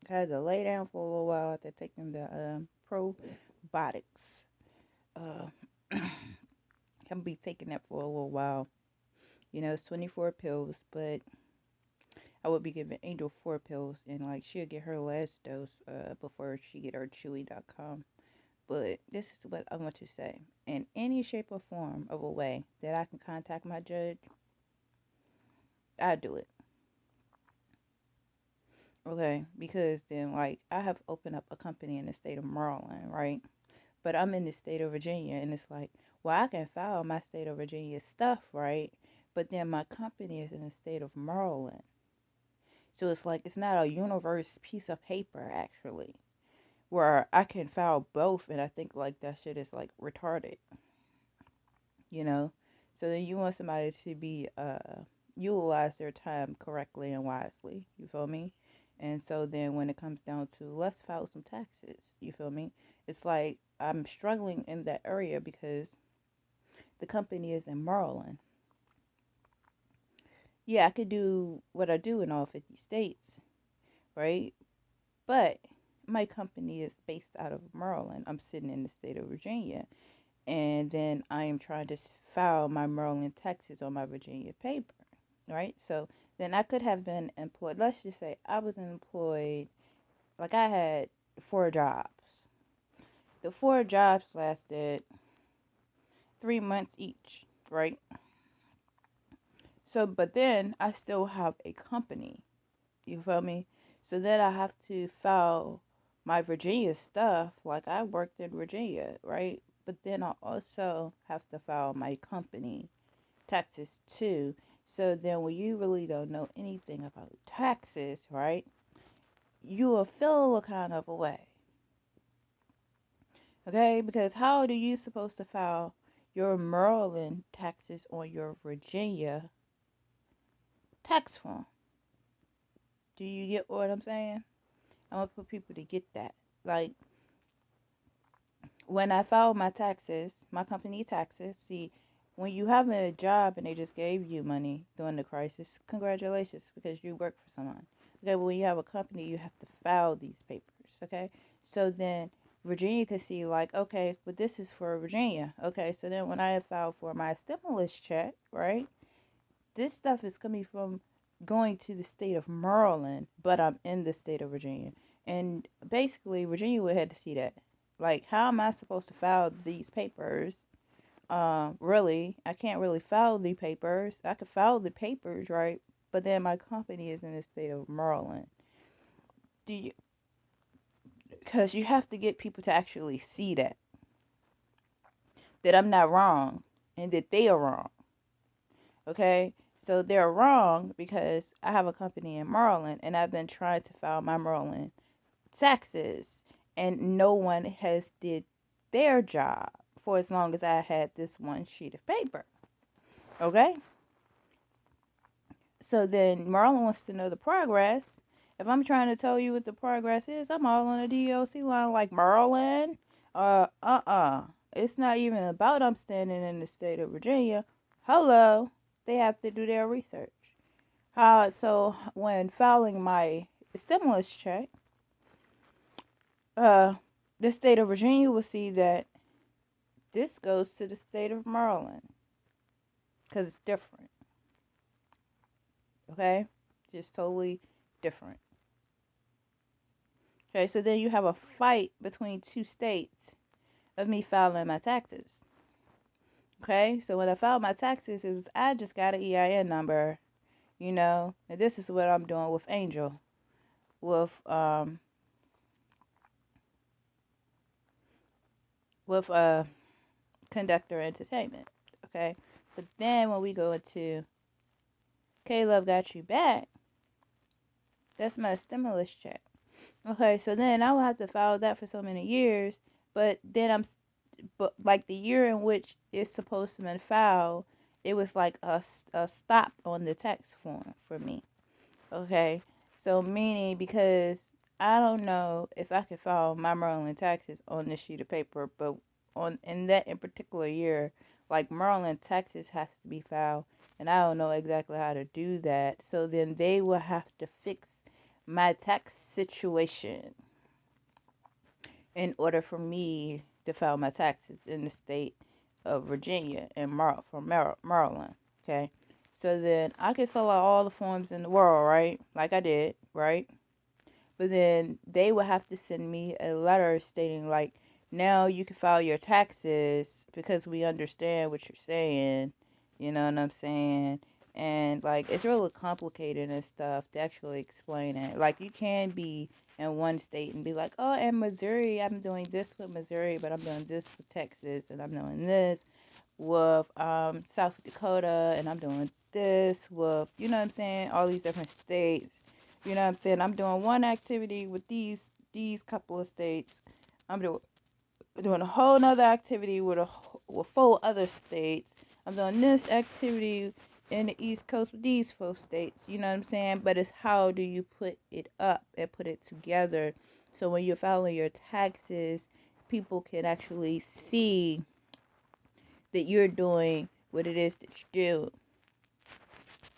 I had to lay down for a little while after taking the probiotics. Uh, I'm gonna be taking that for a little while. It's 24 pills, but I would be giving Angel 4 pills, and like she'll get her last dose before she get her Chewy.com. But this is what I want to say: in any shape or form of a way that I can contact my judge, I do it. Okay, because then like I have opened up a company in the state of Maryland, right? But I'm in the state of Virginia, and it's like, well, I can file my state of Virginia stuff, right? But then my company is in the state of Maryland. So it's like, it's not a universe piece of paper, actually, where I can file both. And I think, like, that shit is, like, retarded, you know? So then you want somebody to be, utilize their time correctly and wisely, you feel me? And so then when it comes down to let's file some taxes, you feel me? It's like I'm struggling in that area because the company is in Maryland. Yeah, I could do what I do in all 50 states, right? But my company is based out of Maryland. I'm sitting in the state of Virginia. And then I am trying to file my Maryland taxes on my Virginia paper, right? So then I could have been employed. Let's just say I was employed, like I had 4 jobs. The 4 jobs lasted 3 months each, right? So, but then I still have a company. You feel me? So then I have to file my Virginia stuff. Like I worked in Virginia, right? But then I also have to file my company taxes too. So then when you really don't know anything about taxes, right? You will feel a kind of a way. Okay? Because how do you supposed to file your Maryland taxes on your Virginia tax form? Do you get what I'm saying? I want for people to get that. Like when I filed my taxes, my company taxes, see, when you have a job and they just gave you money during the crisis, congratulations because you work for someone. Okay, but when you have a company, you have to file these papers. Okay, so then Virginia could see like, okay, but this is for Virginia. Okay, so then when I filed for my stimulus check, right, this stuff is coming from going to the state of Maryland, but I'm in the state of Virginia. And basically, Virginia would have to see that. Like, how am I supposed to file these papers? Really, I can't really file the papers. I could file the papers, right? But then my company is in the state of Maryland. Do you? Because you have to get people to actually see that I'm not wrong, and that they are wrong. Okay, so they're wrong because I have a company in Maryland, and I've been trying to file my Maryland taxes, and no one has did their job for as long as I had this one sheet of paper. Okay, so then Maryland wants to know the progress. If I'm trying to tell you what the progress is, I'm all on the DOC line like Maryland. It's not even about I'm standing in the state of Virginia. Hello. They have to do their research. So when filing my stimulus check, uh, the state of Virginia will see that this goes to the state of Maryland because it's different. Okay, just totally different. Okay, so then you have a fight between two states of me filing my taxes. Okay, so when I filed my taxes, it was I just got an EIN number, and this is what I'm doing with Angel, with with Conductor Entertainment. Okay, but then when we go into K Love Got You Back, that's my stimulus check. Okay, so then I will have to file that for so many years, but then but like the year in which it's supposed to be filed, it was like a stop on the tax form for me. Okay, so meaning because I don't know if I could file my Maryland taxes on this sheet of paper, but on in that in particular year, like Maryland taxes has to be filed, and I don't know exactly how to do that. So then they will have to fix my tax situation in order for me to file my taxes in the state of Virginia and Maryland. Okay. So then I could fill out all the forms in the world, right? Like I did, right? But then they would have to send me a letter stating, like, now you can file your taxes because we understand what you're saying. You know what I'm saying? And like, it's really complicated and stuff to actually explain it. Like, you can be in one state and be like, oh, in Missouri, I'm doing this with Missouri, but I'm doing this with Texas, and I'm doing this with South Dakota, and I'm doing this with, you know what I'm saying, all these different states. You know what I'm saying? I'm doing one activity with these couple of states. I'm doing a whole nother activity with four other states. I'm doing this activity in the East Coast with these four states. You know what I'm saying? But it's how do you put it up and put it together so when you're filing your taxes, people can actually see that you're doing what it is that you do.